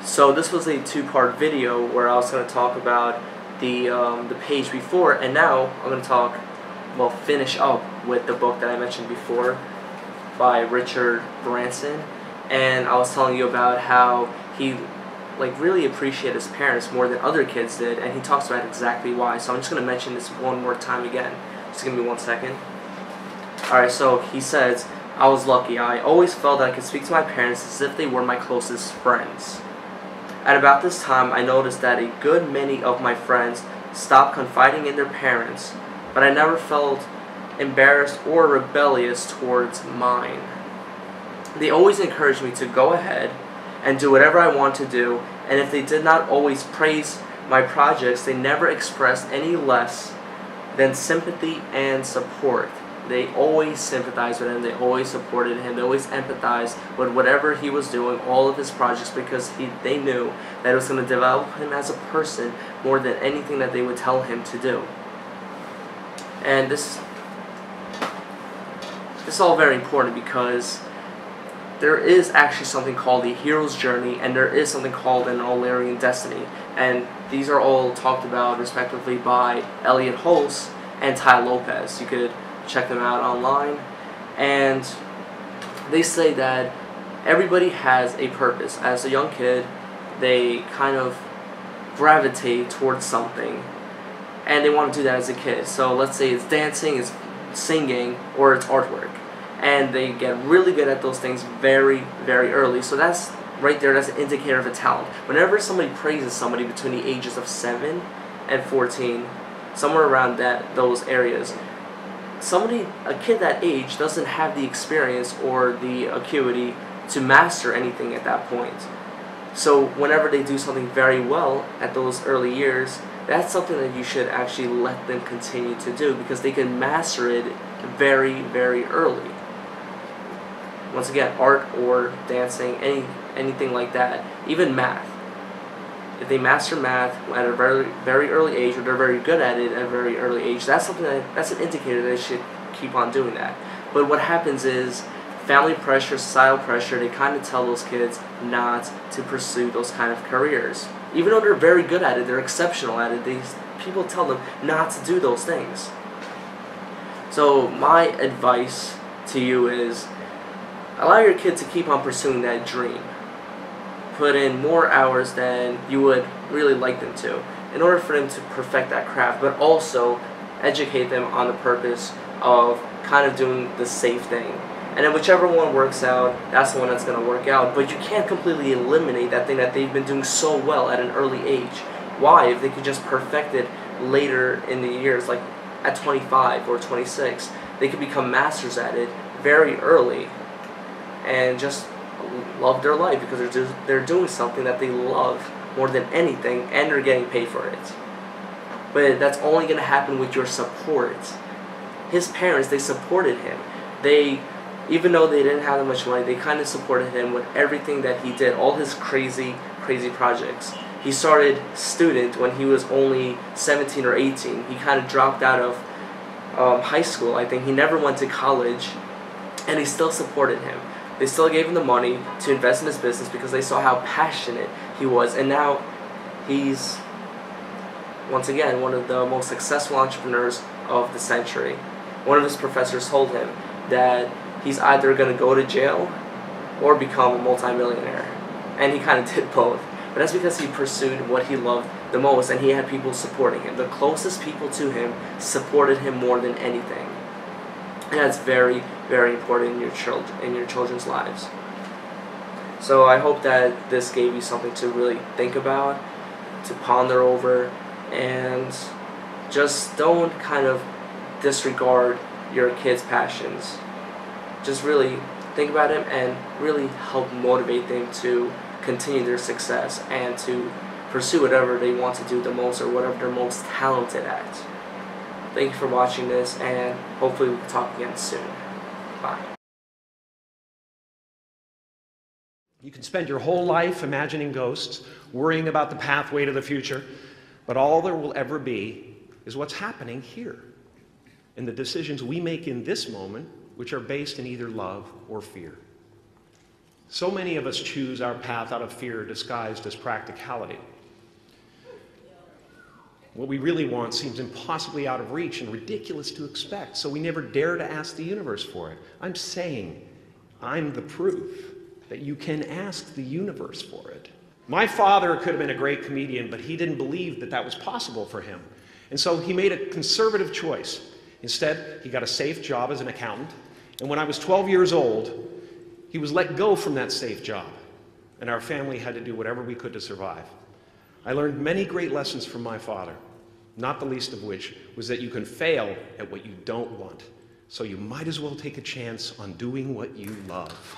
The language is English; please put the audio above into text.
So this was a two-part video where I was going to talk about the page before, and now I'm going to finish up with the book that I mentioned before by Richard Branson. And I was telling you about how he really appreciated his parents more than other kids did, and he talks about exactly why. So I'm just going to mention this one more time again. Just give me 1 second. Alright, so he says, I was lucky. I always felt that I could speak to my parents as if they were my closest friends. At about this time, I noticed that a good many of my friends stopped confiding in their parents, but I never felt embarrassed or rebellious towards mine. They always encouraged me to go ahead and do whatever I want to do, and if they did not always praise my projects, they never expressed any less than sympathy and support. They always sympathized with him, they always supported him, they always empathized with whatever he was doing, all of his projects, because they knew that it was going to develop him as a person more than anything that they would tell him to do. And this is all very important because there is actually something called the hero's journey, and there is something called an O'Learyan destiny. And these are all talked about respectively by Elliot Hulse and Ty Lopez. You could check them out online. And they say that everybody has a purpose. As a young kid, they kind of gravitate towards something, and they want to do that as a kid. So let's say it's dancing, it's singing, or it's artwork. And they get really good at those things very, very early. So that's right there, that's an indicator of a talent. Whenever somebody praises somebody between the ages of 7 and 14, somewhere around those areas, a kid that age doesn't have the experience or the acuity to master anything at that point. So whenever they do something very well at those early years, that's something that you should actually let them continue to do, because they can master it very, very early. Once again, art or dancing, anything like that, even math. If they master math at a very, very early age, or they're very good at it at a very early age, that's an indicator that they should keep on doing that. But what happens is family pressure, societal pressure, they kind of tell those kids not to pursue those kind of careers. Even though they're very good at it, they're exceptional at it, people tell them not to do those things. So my advice to you is, allow your kid to keep on pursuing that dream. Put in more hours than you would really like them to, in order for them to perfect that craft, but also educate them on the purpose of kind of doing the safe thing. And then whichever one works out, that's the one that's going to work out. But you can't completely eliminate that thing that they've been doing so well at an early age. Why? If they could just perfect it later in the years, like at 25 or 26, they could become masters at it very early and just love their life, because they're doing something that they love more than anything, and they're getting paid for it. But that's only going to happen with your support. His parents, they supported him. Even though they didn't have that much money, they kind of supported him with everything that he did, all his crazy projects. He started student when he was only 17 or 18. He kind of dropped out of high school, I think. He never went to college, and they still supported him. They still gave him the money to invest in his business because they saw how passionate he was. And now he's, once again, one of the most successful entrepreneurs of the century. One of his professors told him that he's either going to go to jail or become a multimillionaire. And he kind of did both. But that's because he pursued what he loved the most, and he had people supporting him. The closest people to him supported him more than anything. And that's very, very important in your children's lives. So I hope that this gave you something to really think about, to ponder over, and just don't kind of disregard your kids' passions. Just really think about them and really help motivate them to continue their success and to pursue whatever they want to do the most, or whatever they're most talented at. Thank you for watching this, and hopefully we can talk again soon. Bye. You can spend your whole life imagining ghosts, worrying about the pathway to the future, but all there will ever be is what's happening here, and the decisions we make in this moment, which are based in either love or fear. So many of us choose our path out of fear disguised as practicality. What we really want seems impossibly out of reach and ridiculous to expect, so we never dare to ask the universe for it. I'm saying I'm the proof that you can ask the universe for it. My father could have been a great comedian, but he didn't believe that that was possible for him. And so he made a conservative choice. Instead, he got a safe job as an accountant, and when I was 12 years old, he was let go from that safe job, and our family had to do whatever we could to survive. I learned many great lessons from my father, not the least of which was that you can fail at what you don't want, so you might as well take a chance on doing what you love.